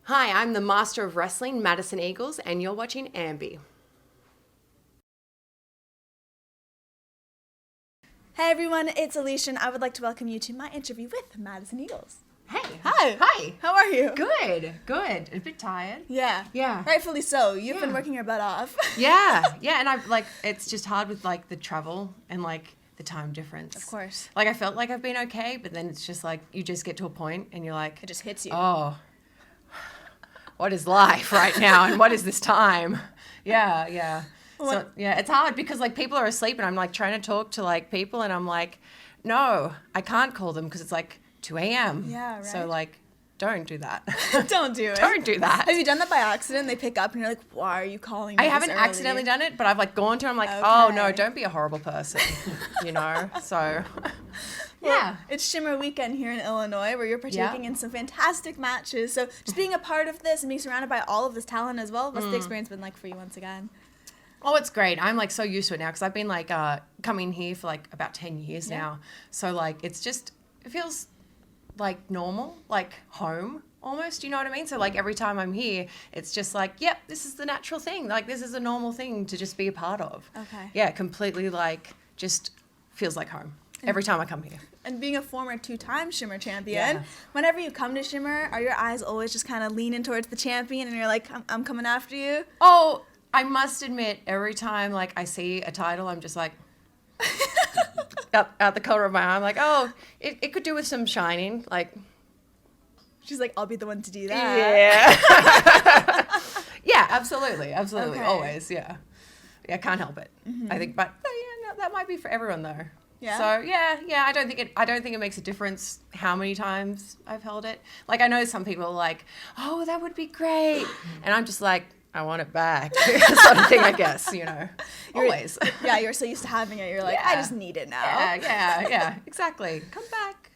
Hi, I'm the Master of Wrestling, Madison Eagles, and you're watching AMBY. Hey everyone, it's Alicia and I would like to welcome you to my interview with Madison Eagles. Hey. Hi. Hi. How are you? Good. A bit tired. Yeah. Yeah. Rightfully so. You've been working your butt off. Yeah, and I've it's just hard with the travel and the time difference. Of course. I felt like I've been okay, but then it's just you just get to a point and you're like, It just hits you. oh, what is life right now and what is this time? Yeah. So yeah, it's hard because people are asleep and I'm trying to talk to people and I'm like, no, I can't call them because it's 2 a.m. Yeah, right. So don't do that. Don't do it. Don't do that. Have you done that by accident? They pick up and you're like, why are you calling me I haven't this early? accidentally done it, but I've gone to them Okay. oh no, don't be a horrible person, So yeah. It's Shimmer weekend here in Illinois where you're partaking in some fantastic matches. So just being a part of this and being surrounded by all of this talent as well, what's the experience been like for you once again? Oh, it's great. I'm so used to it now because I've been coming here for about 10 years now. So it's just, it feels normal, home almost, you know what I mean? So every time I'm here, it's just yep, this is the natural thing. This is a normal thing to just be a part of. Okay. Yeah, completely just feels like home every time I come here. And being a former 2-time Shimmer champion, whenever you come to Shimmer, are your eyes always just kind of leaning towards the champion and you're like, I'm coming after you? Oh, I must admit, every time I see a title, I'm just out the corner of my eye, I'm oh, it could do with some shining. She's like, I'll be the one to do that. Yeah. Yeah, absolutely. Okay. Always, yeah. Yeah, can't help it. I think, but yeah, no, that might be for everyone though. Yeah. So yeah, I don't think it makes a difference how many times I've held it. I know some people are oh, that would be great. And I'm just I want it back. Sort of thing, I guess, always. Yeah, you're so used to having it. You're like, I just need it now. Yeah, exactly. Come back.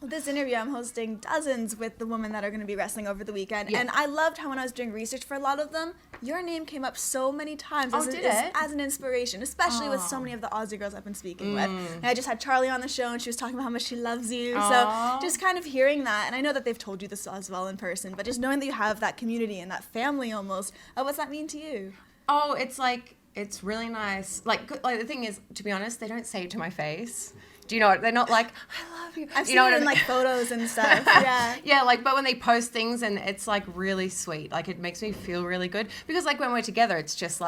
Well, this interview, I'm hosting dozens with the women that are going to be wrestling over the weekend. Yeah. And I loved how when I was doing research for a lot of them, your name came up so many times as an inspiration, especially with so many of the Aussie girls I've been speaking with. And I just had Charlie on the show and she was talking about how much she loves you. So just kind of hearing that, and I know that they've told you this as well in person, but just knowing that you have that community and that family almost, what's that mean to you? Oh, it's really nice. The thing is, to be honest, they don't say it to my face. Do you know what? They're not I love you. I've you seen know it what in I mean? photos and stuff. Yeah. Yeah, but when they post things and it's really sweet. It makes me feel really good because when we're together, it's just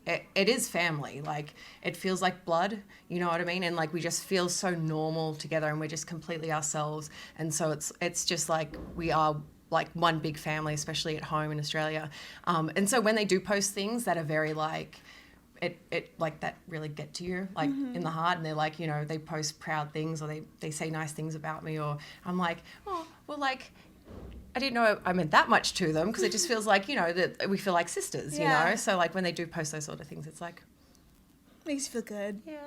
it is family. It feels like blood. You know what I mean? And we just feel so normal together and we're just completely ourselves. And so it's just we are one big family, especially at home in Australia. And so when they do post things that are very it that really get to you in the heart, and they're they post proud things or they say nice things about me, or I'm oh well, I didn't know I meant that much to them, because it just feels that we feel like sisters, so when they do post those sort of things, it's Makes you feel good. yeah.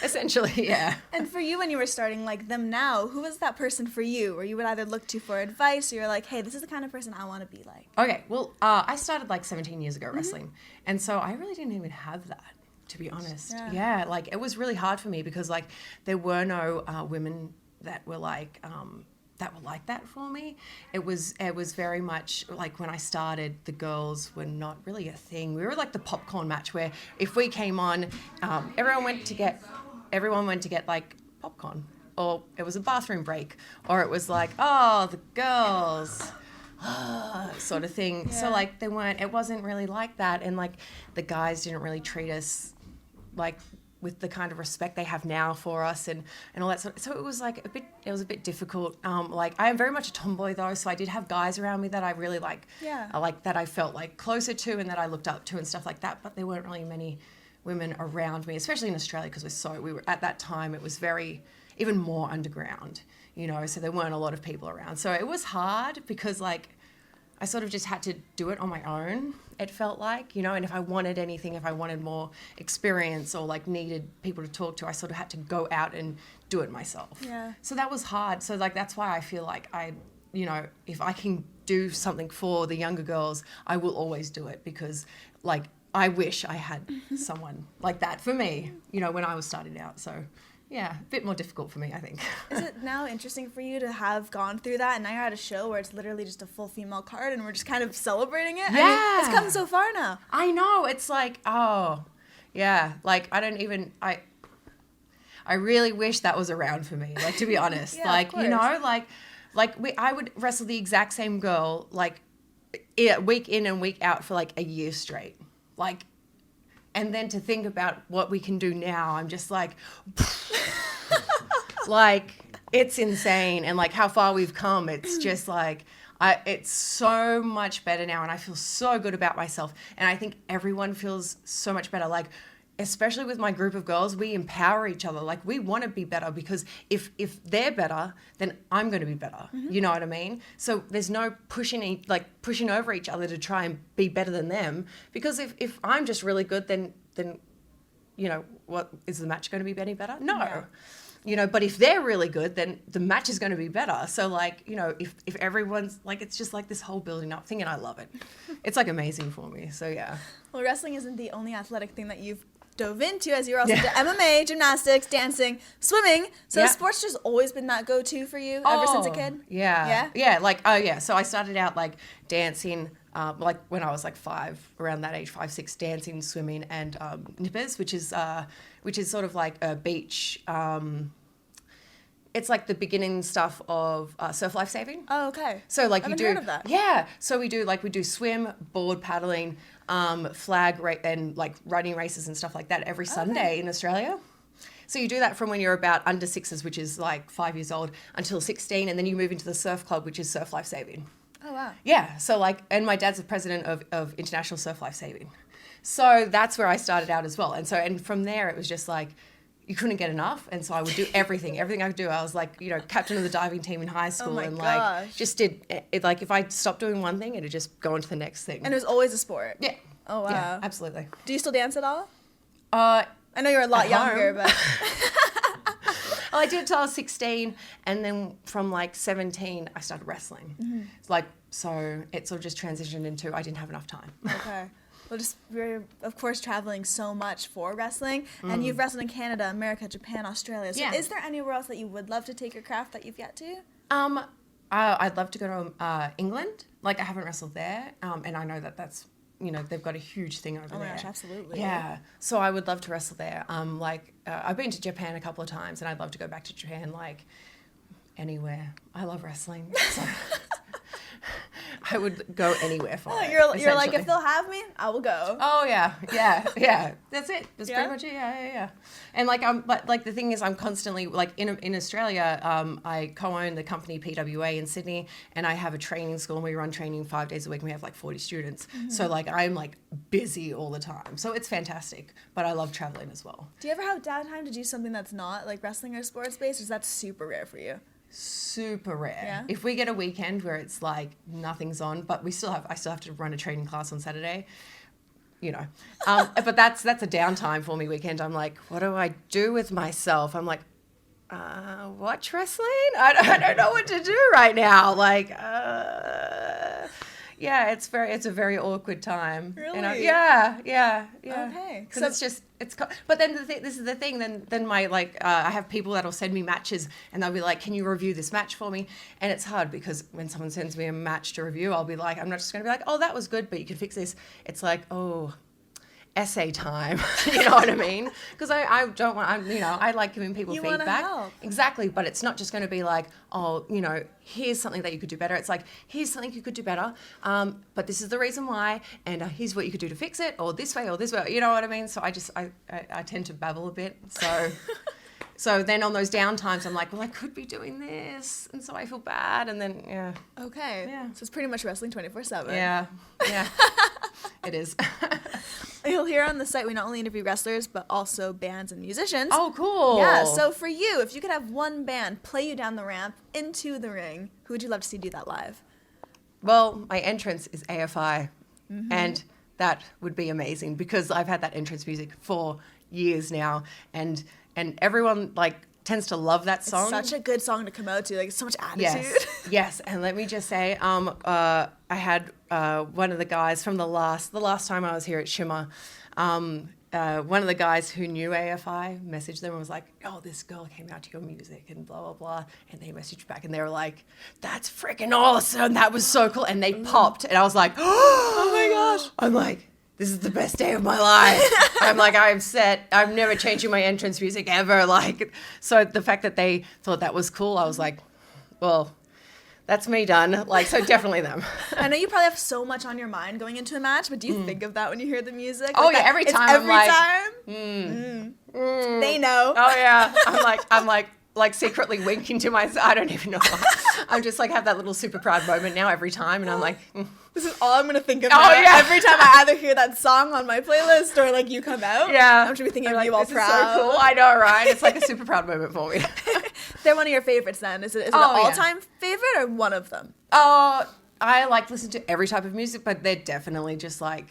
Essentially, yeah. And for you, when you were starting them now, who was that person for you, where you would either look to for advice or you're like, hey, this is the kind of person I want to be like? Okay, well, I started 17 years ago wrestling, and so I really didn't even have that, to be honest. Yeah, it was really hard for me because there were no women that were like that for me. It was very much when I started, the girls were not really a thing. We were the popcorn match where if we came on, everyone went to get popcorn, or it was a bathroom break, or it was oh, the girls sort of thing. So it wasn't really like that, and the guys didn't really treat us with the kind of respect they have now for us and all that sort of, so it was a bit difficult. I am very much a tomboy though, so I did have guys around me that I really that I felt closer to and that I looked up to and stuff like that, but there weren't really many women around me, especially in Australia, because we were at that time, it was very even more underground, so there weren't a lot of people around, so it was hard because I sort of just had to do it on my own, it felt and if I wanted anything, if I wanted more experience or needed people to talk to, I sort of had to go out and do it myself. Yeah. So that was hard. So that's why I feel if I can do something for the younger girls, I will always do it, because I wish I had someone like that for me, when I was starting out. So a bit more difficult for me, I think. Is it now interesting for you to have gone through that and now you're at a show where it's literally just a full female card and we're just kind of celebrating it? Yeah. I mean, it's come so far now. I know. It's like, oh, yeah. Like, I really wish that was around for me, like, to be honest. Yeah, like, you know, I would wrestle the exact same girl, like, week in and week out for, like, a year straight. Like, and then to think about what we can do now, I'm just like, like, it's insane. And, like, how far we've come, it's just like, it's so much better now. And I feel so good about myself. And I think everyone feels so much better. Like, especially with my group of girls, we empower each other. Like, we want to be better because if they're better, then I'm going to be better. You know what I mean? So there's no pushing over each other to try and be better than them. Because if I'm just really good, then you know, what is the match going to be any better? No. Yeah. You know, but if they're really good, then the match is going to be better. So, like, you know, if everyone's, like, it's just like this whole building up thing, and I love it. It's, like, amazing for me. So, yeah. Well, wrestling isn't the only athletic thing that you've dove into, as you're also into MMA, gymnastics, dancing, swimming. So sports just always been that go-to for you ever since a kid? Yeah. Yeah, like, oh, yeah. So I started out, like, dancing, like, when I was, like, 5, around that age, 5, 6, dancing, swimming, and nippers, which is sort of like a beach... it's like the beginning stuff of surf life saving. Oh, okay. So like I haven't heard of that. Yeah. So we do swim, board paddling, flag and like running races and stuff like that every Sunday in Australia. So you do that from when you're about under 6s, which is like 5 years old, until 16, and then you move into the surf club, which is surf life saving. Oh wow. Yeah. So like, and my dad's the president of International Surf Life Saving. So that's where I started out as well. And from there it was just like, you couldn't get enough, and so I would do everything I could do. I was like, you know, captain of the diving team in high school, and like just did it. Like if I stopped doing one thing, it'd just go on to the next thing. And it was always a sport. Yeah. Oh wow. Yeah, absolutely. Do you still dance at all? I know you're a lot younger, but well, I did until I was 16, and then from like 17, I started wrestling. Mm-hmm. Like so, it sort of just transitioned into I didn't have enough time. Okay. Well, we're, of course, traveling so much for wrestling, and you've wrestled in Canada, America, Japan, Australia. So is there anywhere else that you would love to take your craft that you've yet to? I'd love to go to England. Like, I haven't wrestled there, and I know that's, you know, they've got a huge thing over there. Oh my gosh, absolutely. Yeah. So I would love to wrestle there. I've been to Japan a couple of times, and I'd love to go back to Japan, like, anywhere. I love wrestling. So I would go anywhere for it. You're like, if they'll have me, I will go. Oh yeah. That's it. That's pretty much it. Yeah. And like the thing is, I'm constantly like in Australia. I co-own the company PWA in Sydney, and I have a training school, and we run training 5 days a week, and we have like 40 students. Mm-hmm. So like I'm like busy all the time. So it's fantastic. But I love traveling as well. Do you ever have downtime to do something that's not like wrestling or sports based, or is that super rare for you? Super rare. Yeah. If we get a weekend where it's like nothing's on, but I still have to run a training class on Saturday, you know. But that's a downtime for me weekend. I'm like, what do I do with myself? I'm like, watch wrestling? I don't know what to do right now. Like, yeah, it's a very awkward time. Really? Yeah. Okay. Because but then this is the thing. Then my I have people that'll send me matches, and they'll be like, "Can you review this match for me?" And it's hard because when someone sends me a match to review, I'll be like, I'm not just going to be like, "Oh, that was good, but you can fix this." It's like, oh, essay time. You know what I mean? Because I don't want, I like giving people feedback. Want to help. Exactly, but it's not just going to be like, oh, you know, here's something that you could do better. It's like, here's something you could do better, but this is the reason why, and here's what you could do to fix it, or this way, you know what I mean? So I tend to babble a bit, so... So then on those down times, I'm like, well, I could be doing this. And so I feel bad. And then, yeah. Okay. Yeah. So it's pretty much wrestling 24/7. Yeah. It is. You'll hear on the site we not only interview wrestlers, but also bands and musicians. Oh, cool. Yeah. So for you, if you could have one band play you down the ramp into the ring, who would you love to see do that live? Well, my entrance is AFI. Mm-hmm. And that would be amazing because I've had that entrance music for years now. And everyone tends to love that song. It's such a good song to come out to. Like, so much attitude. Yes. And let me just say, I had one of the guys from the last time I was here at Shimmer. one of the guys who knew AFI messaged them and was like, oh, this girl came out to your music and blah, blah, blah. And they messaged back and they were like, that's freaking awesome. That was so cool. And they popped. And I was like, oh my gosh. I'm like, this is the best day of my life. I'm like, I'm set. I'm never changing my entrance music ever. Like, so the fact that they thought that was cool, I was like, well, that's me done. Like, so definitely them. I know you probably have so much on your mind going into a match, but do you think of that when you hear the music? Oh, like yeah, that, every time every I'm time? They know. Oh, yeah. I'm like secretly winking to myself. I don't even know why. I'm just like have that little super proud moment now every time. And I'm like, this is all I'm going to think of now. Yeah. Every time I either hear that song on my playlist or like you come out. Yeah. I'm just be thinking of like, you all this proud. Is so cool. I know, right? It's like a super proud moment for me. They're one of your favorites then. Is it an all-time favorite or one of them? Oh, I like listen to every type of music, but they're definitely just like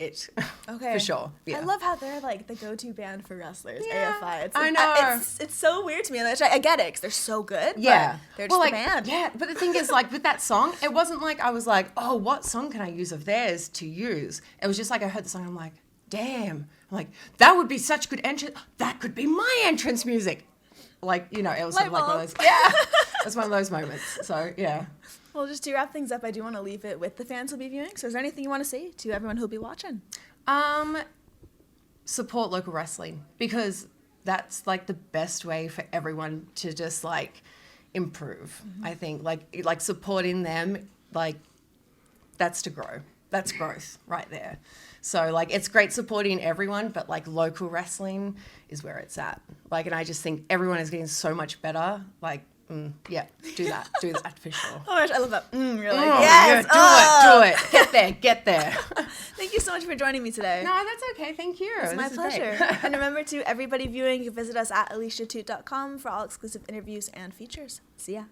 it. Okay. For sure. Yeah. I love how they're like the go-to band for wrestlers, Yeah, AFI. I know. It's so weird to me. Like, I get it because they're so good. Yeah. But they're just like, the band. Yeah, but the thing is, like, with that song, it wasn't like I was like, oh, what song can I use of theirs to use? It was just like I heard the song, I'm like, damn. I'm like, that would be such good entrance. That could be my entrance music. Like, you know, it was sort of like one of those. Yeah. It was one of those moments. So, yeah. Well, just to wrap things up, I do want to leave it with the fans who'll be viewing. So is there anything you want to say to everyone who'll be watching? Support local wrestling, because that's like the best way for everyone to just like improve. I think like supporting them, like that's to grow. That's growth right there. So like it's great supporting everyone, but like local wrestling is where it's at. Like, and I just think everyone is getting so much better. Like, yeah, do that for sure. Oh my gosh, I love that. You're like, yes, yeah, do it. Get there. Thank you so much for joining me today. No, that's okay. Thank you. It's my pleasure. And remember to everybody viewing, you can visit us at aliciatoot.com for all exclusive interviews and features. See ya.